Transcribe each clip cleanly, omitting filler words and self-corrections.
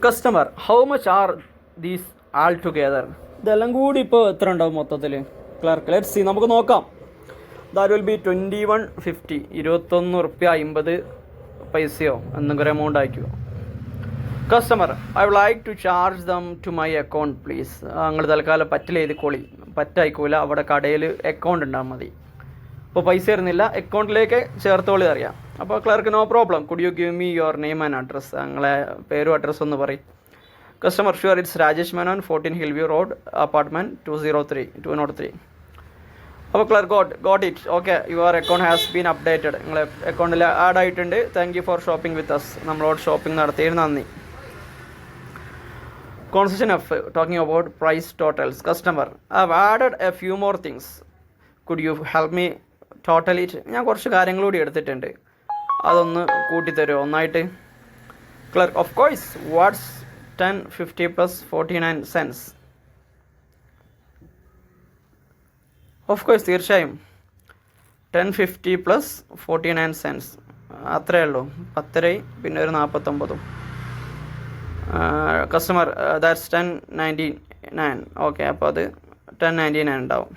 Customer how much are these all together? ഇതെല്ലാം കൂടി ഇപ്പോൾ എത്ര ഉണ്ടാവും മൊത്തത്തിൽ? ക്ലർക്ക് ലെറ്റ് സി, നമുക്ക് നോക്കാം. ദാറ്റ് വിൽ ബി 2150, 21 റുപ്യ 50 പൈസയോ എന്തെങ്കിലും എമൗണ്ട് ആയിരിക്കുമോ? Customer I would like to charge them to my account please. നിങ്ങൾ തൽക്കാലം പറ്റില്ല എഴുതിക്കോളി, പറ്റായിക്കൂല. അവിടെ കടയിൽ അക്കൗണ്ട് ഉണ്ടാകാൻ മതി. അപ്പോൾ പൈസ തരുന്നില്ല, അക്കൗണ്ടിലേക്ക് ചേർത്തോളി അറിയാം. അപ്പോൾ clerk no problem, could you give me your name and address? നിങ്ങളെ പേരും അഡ്രസ്സും ഒന്ന് പറയും. Customer sure, it's Rajesh Menon, 14 hillview road, apartment 203. അപ്പോൾ clerk got it. Okay, your account has been updated. നിങ്ങളെ അക്കൗണ്ടിൽ ആഡ് ആയിട്ടുണ്ട്. Thank you for shopping with us. നമ്മളോട് ഷോപ്പിംഗ് നടത്തിയതിന് നന്ദി. Conversation F, talking about price totals. Customer, I've added a few more things. Could you help me total it? ഞാൻ കുറച്ച് കാര്യങ്ങൾ കൂടി എടുത്തിട്ടുണ്ട്, അതൊന്ന് കൂട്ടിത്തരുമോ ഒന്നായിട്ട്? Clerk of course. What's 1050 plus 49 cents? Of course, തീർച്ചയായും 1050 plus 49 cents അത്രയേ ഉള്ളൂ. 10 പിന്നെ ഒരു 49. Customer that's 1099. ഓക്കെ, അപ്പോൾ അത് 1099 ഉണ്ടാവും.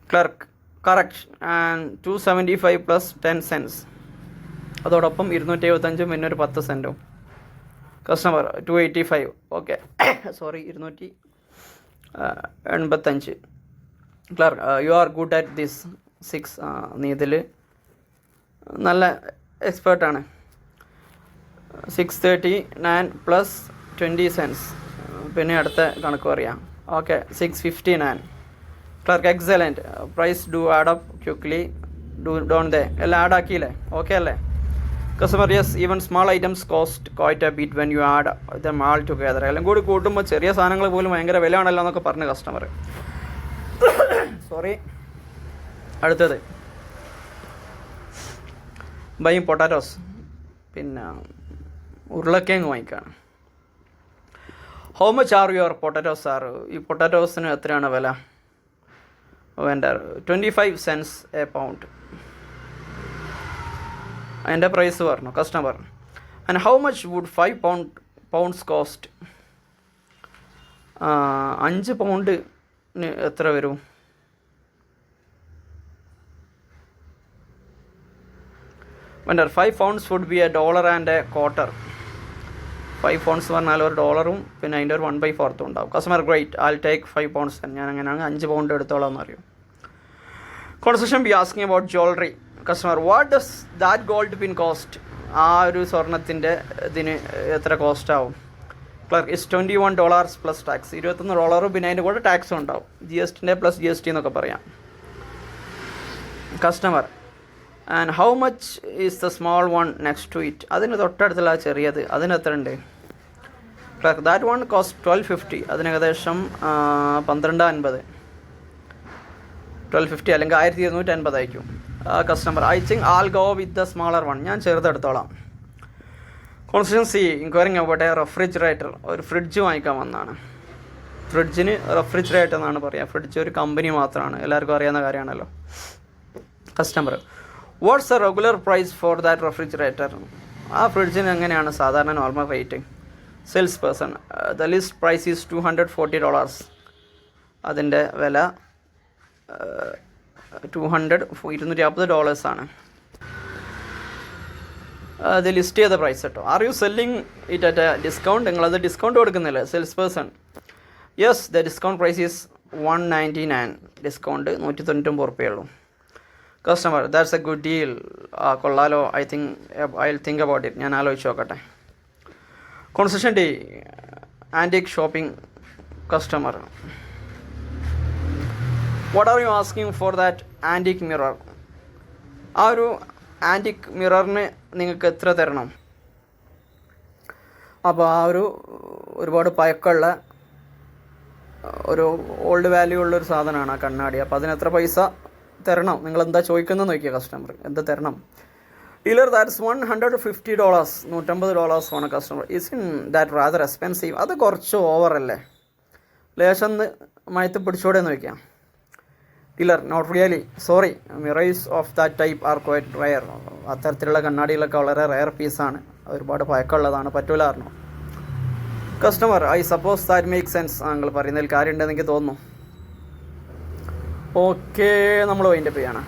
Clerk correct. And 275 plus 10 cents. അതോടൊപ്പം 275 പിന്നെ ഒരു 10 സെൻറ്റും. Customer 285. Okay, sorry, 285. Clerk you are good at this 6. നീ ഇതിൽ നല്ല എക്സ്പേർട്ടാണ്. 639 plus 20 cents. പിന്നെ അടുത്ത കണക്ക് പറയാം. Okay, 659. Clerk excellent. Price do add up quickly don't they? എല്ലാം ആഡ് ആക്കിയില്ലേ? ഓക്കെ അല്ലേ? Customer yes, even small items cost quite a bit when you add them all together. എല്ലാം കൂടി കൂട്ടുമ്പോൾ ചെറിയ സാധനങ്ങൾ പോലും ഭയങ്കര വിലയാണല്ലോ എന്നൊക്കെ പറഞ്ഞു കസ്റ്റമർ. സോറി. അടുത്തത് ബൈയും പൊട്ടാറ്റോസ്, പിന്നെ ഉരുളക്കിഴങ്ങ് വാങ്ങിക്കാണ്. How much are your potatoes are? ഈ പൊട്ടാറ്റോസിന് എത്രയാണ് വില? Vendor 25 cents a pound. അതിൻ്റെ പ്രൈസ് പറഞ്ഞു customer. And how much would 5 pounds cost? 5 പൗണ്ടിന് എത്ര വരും? Vendor 5 pounds would be $1.25. 5 pounds പറഞ്ഞാൽ $1 പിന്നെ അതിൻ്റെ ഒരു 1/4 ഉണ്ടാവും. Customer great, I take 5 pounds. ഞാൻ അങ്ങനെയാണ് 5 pound എടുത്തോളാം എന്നറിയും. Conversation B asking about jewellery. Customer what does that gold pin cost? ആ ഒരു സ്വർണത്തിൻ്റെ ഇതിന് എത്ര കോസ്റ്റ് ആവും? Clerk is $21 plus tax. $21 പിന്നെ അതിൻ്റെ കൂടെ ടാക്സും ഉണ്ടാവും. GST പ്ലസ് GST എന്നൊക്കെ പറയാം. Customer and how much is the small one next to it? അതിന് തൊട്ടടുത്തുള്ള ചെറിയത്, അതിന് എത്ര ഉണ്ട്? Clerk that one cost 1250. അതിന് ഏകദേശം 1250. 1250 അല്ലെങ്കിൽ 1280 ആയിരിക്കും. Customer I think I'll go with the smaller one. ഞാൻ ചെറുതെടുത്തോളാം. Conversation C inquiring about a refrigerator. ഒരു ഫ്രിഡ്ജ് വാങ്ങിക്കാൻ വന്നതാണ്. ഫ്രിഡ്ജിന് റെഫ്രിജറേറ്റർ എന്നാണ് പറയുക. ഫ്രിഡ്ജ് ഒരു കമ്പനി മാത്രമാണ്, എല്ലാവർക്കും അറിയാവുന്ന കാര്യമാണല്ലോ. Customer what's a regular price for that refrigerator? ആ ഫ്രിഡ്ജിന് എങ്ങനെയാണ് സാധാരണ normal rate? Sales person the list price is $240. അതിൻ്റെ വില $250 ആണ്. അത് ലിസ്റ്റ് ചെയ്ത പ്രൈസ് കേട്ടോ. Are you selling it at a discount? നിങ്ങളത് ഡിസ്കൗണ്ട് കൊടുക്കുന്നില്ലേ? Sales person yes, the discount price is 199. Discount 199 റുപ്യയുള്ളൂ. Customer that's a good deal. കൊള്ളാലോ. I think about it. ഞാൻ ആലോചിച്ച് നോക്കട്ടെ. Conversation D antique shopping. Customer what are you asking for that antique mirror? ആ ഒരു antique മിററിന് നിങ്ങൾക്ക് എത്ര തരണം? അപ്പോൾ ആ ഒരുപാട് പഴക്കമുള്ള ഒരു ഓൾഡ് വാല്യൂ ഉള്ളൊരു സാധനമാണ് ആ കണ്ണാടി. അപ്പോൾ അതിന് എത്ര പൈസ തരണം? നിങ്ങളെന്താ ചോദിക്കുന്നത് നോക്കിയ കസ്റ്റമർ. എന്താ തരണം? Dealer that's $150. $150 ആണ് customer. Isn't that rather expensive? അത് കുറച്ച് ഓവറല്ലേ? ലേശം മയത്ത് പിടിച്ചോടെ നോക്കിയാൽ. Dealer not really, sorry, mirrors of that type are quite rare. അത്തരത്തിലുള്ള കണ്ണാടികളൊക്കെ വളരെ റയർ പീസാണ്, ഒരുപാട് പഴക്കമുള്ളതാണ്, പറ്റൂല പറഞ്ഞു. Customer I suppose that make sense. നിങ്ങൾ പറയുന്നതിൽ കാര്യമുണ്ടെന്ന് എനിക്ക് തോന്നുന്നു. ഓക്കെ, നമ്മൾ വൈൻഡപ്പ് ചെയ്യാണ്.